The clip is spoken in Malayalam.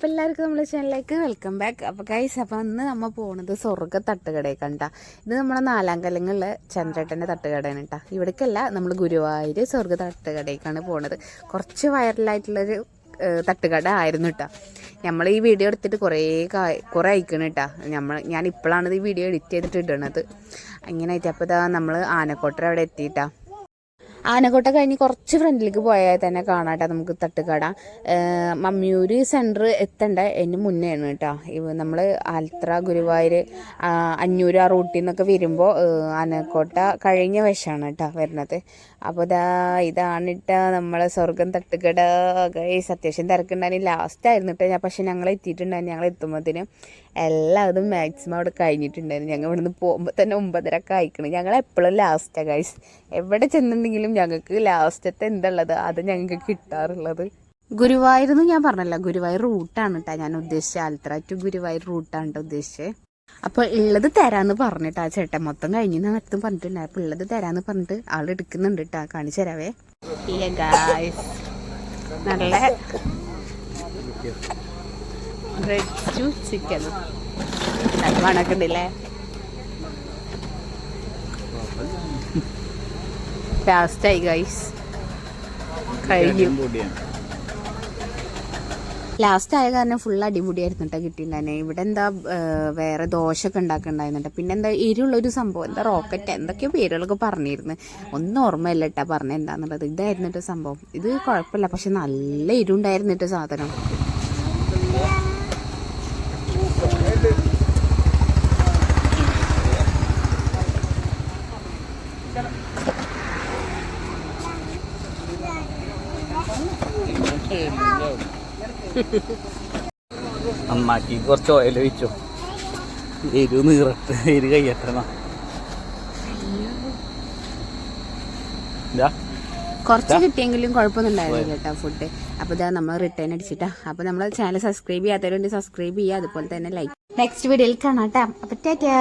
അപ്പോൾ എല്ലാവർക്കും നമ്മുടെ ചാനലിലേക്ക് വെൽക്കം ബാക്ക്. അപ്പോൾ ഗൈസ്, അപ്പോൾ അന്ന് നമ്മൾ പോകുന്നത് സ്വർഗ്ഗ തട്ടുകടയൊക്കെ കേട്ടോ. ഇത് നമ്മളെ 4-ാം കല്ലിലുള്ള ചന്ദ്രേട്ടൻ്റെ തട്ടുകടയാണ് കേട്ടോ. ഇവിടേക്കല്ല, നമ്മൾ ഗുരുവായൂർ സ്വർഗ്ഗ തട്ടുകടയ്ക്കാണ് പോകുന്നത്. കുറച്ച് വൈറലായിട്ടുള്ളൊരു തട്ടുകട ആയിരുന്നു കേട്ടോ. നമ്മൾ ഈ വീഡിയോ എടുത്തിട്ട് കുറേ അയക്കണം കേട്ടോ. ഞാൻ ഇപ്പോഴാണ് ഈ വീഡിയോ എഡിറ്റ് ചെയ്തിട്ട് ഇടണത്. അങ്ങനെ ആയിട്ട് അപ്പോൾ ഇതാ നമ്മൾ ആനക്കോട്ടര അവിടെ എത്തിയിട്ടാ. ആനക്കോട്ട കഴിഞ്ഞ് കുറച്ച് ഫ്രണ്ടിലേക്ക് പോയാൽ തന്നെ കാണാട്ടോ നമുക്ക് തട്ടുകട. മമ്മിയൂർ സെൻറ്റർ എത്തേണ്ട അതിന് മുന്നെയാണ് കേട്ടോ. നമ്മൾ ആൽത്ര ഗുരുവായൂർ 500 ആ റൂട്ടിൽ നിന്നൊക്കെ വരുമ്പോൾ ആനക്കോട്ട കഴിഞ്ഞ വശമാണ് കേട്ടോ വരുന്നത്. അപ്പോൾ ഇതാണ് കേട്ടോ നമ്മളെ സ്വർഗ്ഗം തട്ടുകട. ഗൈസ്, അത്യാവശ്യം തിരക്കുണ്ടായിരുന്നു. ലാസ്റ്റായിരുന്നു കേട്ടോ. പക്ഷേ ഞങ്ങൾ എത്തിയിട്ടുണ്ടായിരുന്നു. ഞങ്ങൾ എത്തുമ്പോഴത്തേനും എല്ലാതും മാക്സിമം അവിടെ കഴിഞ്ഞിട്ടുണ്ടായിരുന്നു. ഞങ്ങൾ ഇവിടുന്ന് പോകുമ്പോൾ തന്നെ 9:30 ഒക്കെ അയക്കണം. ഞങ്ങൾ എപ്പോഴും ലാസ്റ്റാണ് ഗൈസ്. എവിടെ ചെന്നിട്ടുണ്ടെങ്കിലും ഞങ്ങൾക്ക് ലാസ്റ്റത്തെ എന്തുള്ളത് അത് ഞങ്ങൾക്ക് കിട്ടാറുള്ളത്. ഗുരുവായൂരെന്ന് ഞാൻ പറഞ്ഞല്ല, ഗുരുവായൂർ റൂട്ടാണ് കേട്ടോ ഞാൻ ഉദ്ദേശിച്ചത്. ആൽത്ര ടു ഗുരുവായൂർ റൂട്ടാണ് കേട്ടോ ഉദ്ദേശിച്ചത്. അപ്പോൾ ഉള്ളത് തരാമെന്ന് പറഞ്ഞിട്ട് ആ ചേട്ടൻ മൊത്തം കഴിഞ്ഞ് നേരത്തും പറഞ്ഞിട്ടുണ്ടായി. അപ്പോൾ ഉള്ളത് തരാമെന്ന് പറഞ്ഞിട്ട് ആൾ എടുക്കുന്നുണ്ട് കേട്ടോ. കാണിച്ചു തരാവേ. ഗായ്സ്, നല്ല ബ്രെഡ് ചിക്കൻ നല്ല മണമൊക്കെ ഉണ്ടല്ലേ. ലാസ്റ്റായി ഗൈസ്, കഴിഞ്ഞു. ലാസ്റ്റ് ആയ കാരണം ഫുൾ അടിപൊളിയായിരുന്നു കേട്ടോ കിട്ടിയിട്ടുണ്ടായിരുന്നെ. ഇവിടെ എന്താ വേറെ ദോശയൊക്കെ ഉണ്ടാക്കുന്നുണ്ടായിരുന്നുണ്ട്. പിന്നെ എന്താ എരിവുള്ളൊരു സംഭവം, എന്താ റോക്കറ്റ് എന്തൊക്കെയോ പേരുകളൊക്കെ പറഞ്ഞിരുന്നു. ഒന്നും ഓർമ്മയില്ല കേട്ടോ പറഞ്ഞ എന്താന്നുള്ളത്. ഇതായിരുന്നു കേട്ടോ സംഭവം. ഇത് കുഴപ്പമില്ല, പക്ഷെ നല്ല എരിവുണ്ടായിരുന്നു കേട്ടോ സാധനം. അമ്മാക്കി കുറച്ച് ഓയിൽ ഒഴിച്ചോ, എരിവ് നീറട്ട് എരി കഴിയട്ട. കുറച്ച് കിട്ടിയെങ്കിലും കുഴപ്പമൊന്നും ഉണ്ടായിരുന്നില്ല കേട്ടോ ഫുഡ്. അപ്പോൾ ഇതാ നമ്മൾ റിട്ടേൺ അടിച്ചിട്ടാ. അപ്പോൾ നമ്മൾ ചാനൽ സബ്സ്ക്രൈബ് ചെയ്യാത്തവരുണ്ട്, സബ്സ്ക്രൈബ് ചെയ്യുക. അതുപോലെ തന്നെ ലൈക്ക്. നെക്സ്റ്റ് വീഡിയോയിൽ കാണാം കേട്ടോ. അപ്പോൾ ടാറ്റാ.